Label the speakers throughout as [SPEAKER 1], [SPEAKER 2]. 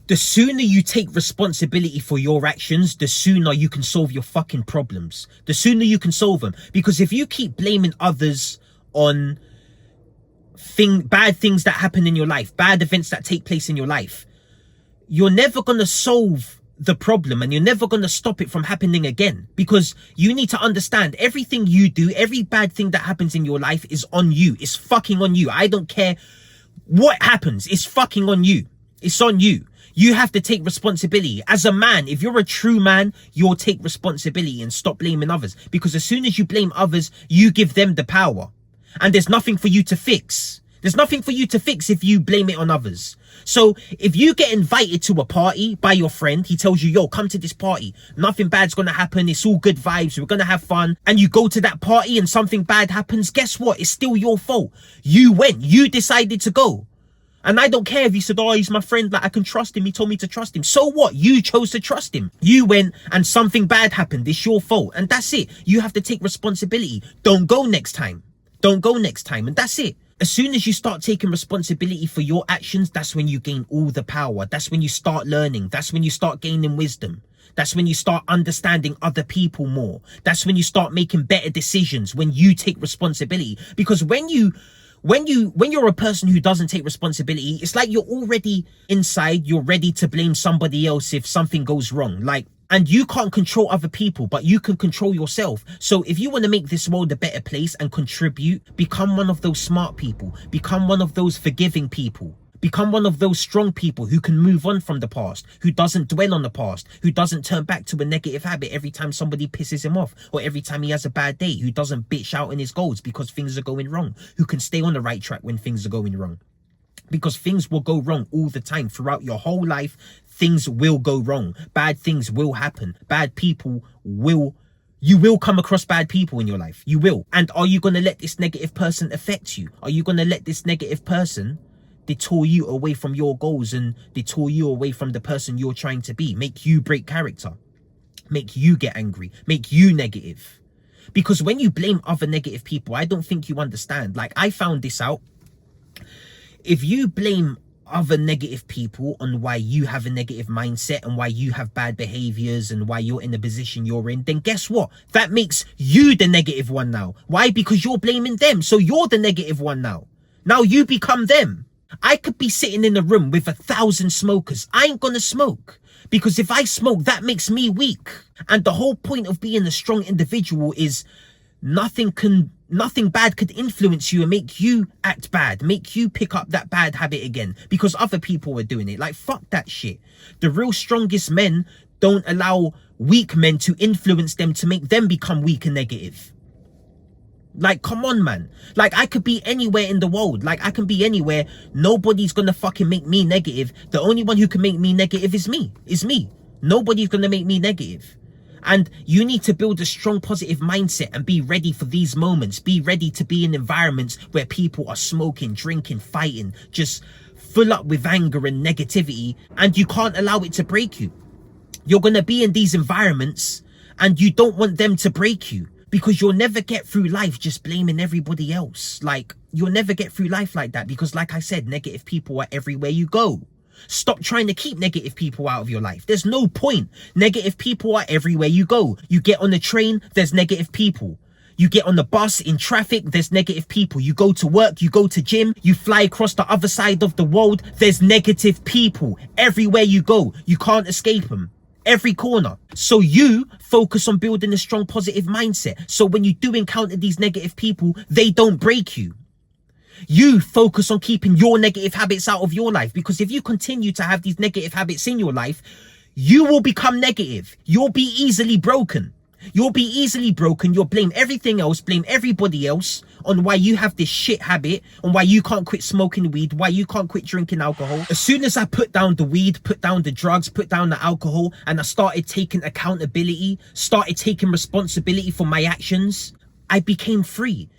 [SPEAKER 1] The sooner you take responsibility for your actions, the sooner you can solve your fucking problems. The sooner you can solve them. Because if you keep blaming others on bad things that happen in your life, bad events that take place in your life, you're never going to solve the problem, and you're never going to stop it from happening again. Because you need to understand, everything you do, every bad thing that happens in your life is on you. It's fucking on you. I don't care what happens. It's fucking on you. It's on you. You have to take responsibility. As a man, if you're a true man, you'll take responsibility and stop blaming others. Because as soon as you blame others, you give them the power. And there's nothing for you to fix. There's nothing for you to fix if you blame it on others. So if you get invited to a party by your friend, he tells you, yo, come to this party. Nothing bad's going to happen. It's all good vibes. We're going to have fun. And you go to that party and something bad happens. Guess what? It's still your fault. You went. You decided to go. And I don't care if you said, oh, he's my friend, like I can trust him. He told me to trust him. So what? You chose to trust him. You went and something bad happened. It's your fault. And that's it. You have to take responsibility. Don't go next time. Don't go next time. And that's it. As soon as you start taking responsibility for your actions, that's when you gain all the power. That's when you start learning. That's when you start gaining wisdom. That's when you start understanding other people more. That's when you start making better decisions, when you take responsibility. Because when you're a person who doesn't take responsibility, it's like you're already inside, you're ready to blame somebody else if something goes wrong. And you can't control other people, but you can control yourself. So if you want to make this world a better place and contribute, become one of those smart people. Become one of those forgiving people. Become one of those strong people who can move on from the past, who doesn't dwell on the past, who doesn't turn back to a negative habit every time somebody pisses him off or every time he has a bad day, who doesn't bitch out in his goals because things are going wrong, who can stay on the right track when things are going wrong. Because things will go wrong all the time throughout your whole life. Things will go wrong. Bad things will happen. You will come across bad people in your life. You will. And are you going to let this negative person affect you? Are you going to let this negative person detour you away from your goals and detour you away from the person you're trying to be? Make you break character. Make you get angry. Make you negative. Because when you blame other negative people, I don't think you understand. Like, I found this out. If you blame other negative people on why you have a negative mindset and why you have bad behaviors and why you're in the position you're in, then guess what? That makes you the negative one now. Why? Because you're blaming them. So you're the negative one now. Now you become them. I could be sitting in a room with 1,000 smokers. I ain't gonna smoke. Because if I smoke, that makes me weak. And the whole point of being a strong individual is nothing bad could influence you and make you act bad, make you pick up that bad habit again because other people were doing it. Like, fuck that shit. The real strongest men don't allow weak men to influence them to make them become weak and negative. Like, come on, man. Like, I could be anywhere in the world. Like, I can be anywhere. Nobody's gonna fucking make me negative. The only one who can make me negative is me. Nobody's gonna make me negative. And you need to build a strong positive mindset and be ready for these moments. Be ready to be in environments where people are smoking, drinking, fighting, just full up with anger and negativity, and you can't allow it to break you. You're going to be in these environments and you don't want them to break you, because you'll never get through life just blaming everybody else. Like, you'll never get through life like that, because like I said, negative people are everywhere you go. Stop trying to keep negative people out of your life. There's no point. Negative people are everywhere you go. You get on the train, there's negative people. You get on the bus, in traffic, there's negative people. You go to work, you go to gym, you fly across the other side of the world, there's negative people. Everywhere you go, you can't escape them. Every corner. So you focus on building a strong positive mindset. So when you do encounter these negative people, they don't break you. You focus on keeping your negative habits out of your life, because if you continue to have these negative habits in your life, you will become negative. You'll be easily broken. You'll blame everything else, blame everybody else on why you have this shit habit, on why you can't quit smoking weed, why you can't quit drinking alcohol. As soon as I put down the weed, put down the drugs, put down the alcohol, and I started taking accountability, started taking responsibility for my actions, I became free.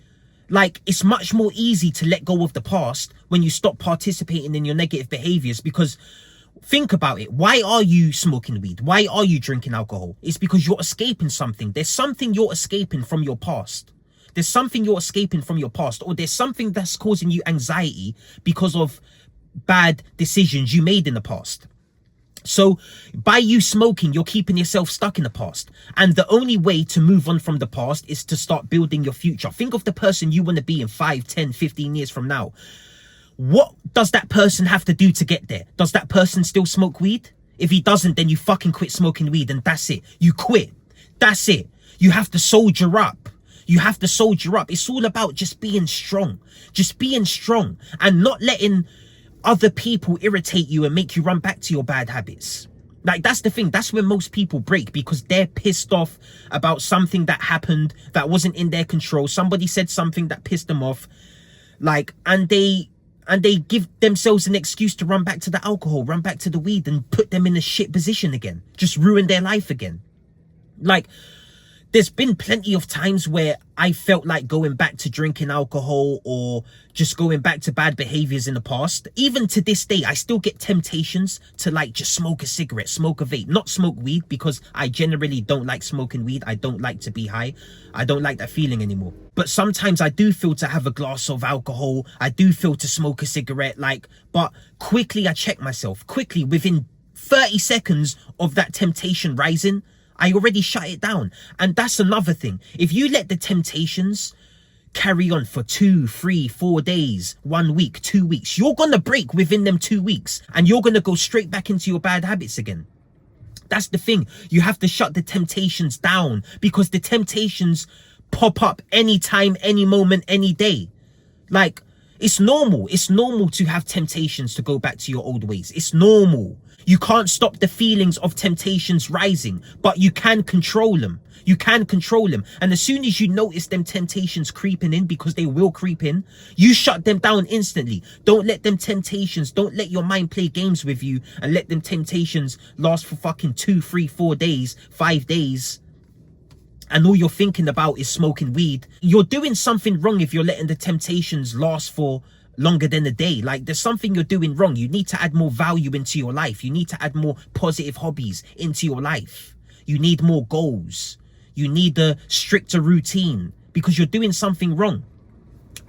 [SPEAKER 1] Like, it's much more easy to let go of the past when you stop participating in your negative behaviors, because think about it. Why are you smoking weed? Why are you drinking alcohol? It's because you're escaping something. There's something you're escaping from your past. There's something you're escaping from your past, or there's something that's causing you anxiety because of bad decisions you made in the past. So by you smoking, you're keeping yourself stuck in the past. And the only way to move on from the past is to start building your future. Think of the person you want to be in 5, 10, 15 years from now. What does that person have to do to get there? Does that person still smoke weed? If he doesn't, then you fucking quit smoking weed and that's it. You quit. That's it. You have to soldier up. You have to soldier up. It's all about just being strong. Just being strong and not letting other people irritate you and make you run back to your bad habits. Like, that's the thing. That's when most people break, because they're pissed off about something that happened that wasn't in their control. Somebody said something that pissed them off. Like, and they give themselves an excuse to run back to the alcohol, run back to the weed, and put them in a shit position again. Just ruin their life again. Like, there's been plenty of times where I felt like going back to drinking alcohol or just going back to bad behaviors in the past. Even to this day, I still get temptations to like just smoke a cigarette, smoke a vape, not smoke weed, because I generally don't like smoking weed. I don't like to be high. I don't like that feeling anymore. But sometimes I do feel to have a glass of alcohol. I do feel to smoke a cigarette, but quickly I check myself. Quickly, within 30 seconds of that temptation rising, I already shut it down. And that's another thing. If you let the temptations carry on for 2, 3, 4 days, 1 week, 2 weeks, you're going to break within them 2 weeks and you're going to go straight back into your bad habits again. That's the thing. You have to shut the temptations down, because the temptations pop up anytime, any moment, any day. Like, it's normal. It's normal to have temptations to go back to your old ways. It's normal. You can't stop the feelings of temptations rising, but you can control them. You can control them. And as soon as you notice them temptations creeping in, because they will creep in, you shut them down instantly. Don't let them temptations, don't let your mind play games with you and let them temptations last for fucking 2, 3, 4 days, 5 days. And all you're thinking about is smoking weed. You're doing something wrong if you're letting the temptations last for longer than a day. Like, there's something you're doing wrong. You need to add more value into your life. You need to add more positive hobbies into your life. You need more goals. You need a stricter routine, because you're doing something wrong.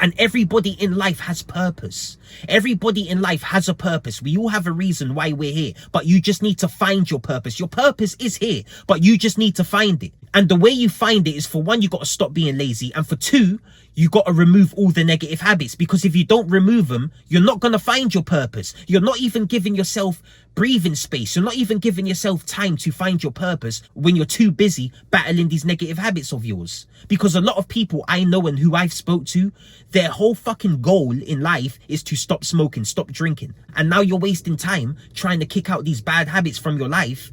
[SPEAKER 1] And everybody in life has purpose. Everybody in life has a purpose. We all have a reason why we're here, but you just need to find your purpose. Your purpose is here, but you just need to find it. And the way you find it is, for one, you got to stop being lazy. And for two, you got to remove all the negative habits, because if you don't remove them, you're not going to find your purpose. You're not even giving yourself breathing space. You're not even giving yourself time to find your purpose when you're too busy battling these negative habits of yours. Because a lot of people I know and who I've spoke to, their whole fucking goal in life is to stop smoking, stop drinking. And now you're wasting time trying to kick out these bad habits from your life,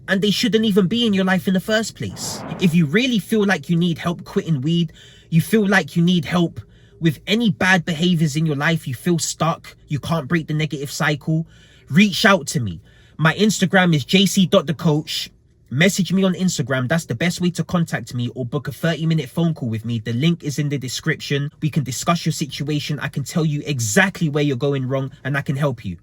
[SPEAKER 1] and they shouldn't even be in your life in the first place. If you really feel like you need help quitting weed, you feel like you need help with any bad behaviors in your life, you feel stuck, you can't break the negative cycle, reach out to me. My Instagram is jc.thecoach. Message me on Instagram. That's the best way to contact me, or book a 30-minute phone call with me. The link is in the description. We can discuss your situation. I can tell you exactly where you're going wrong, and I can help you.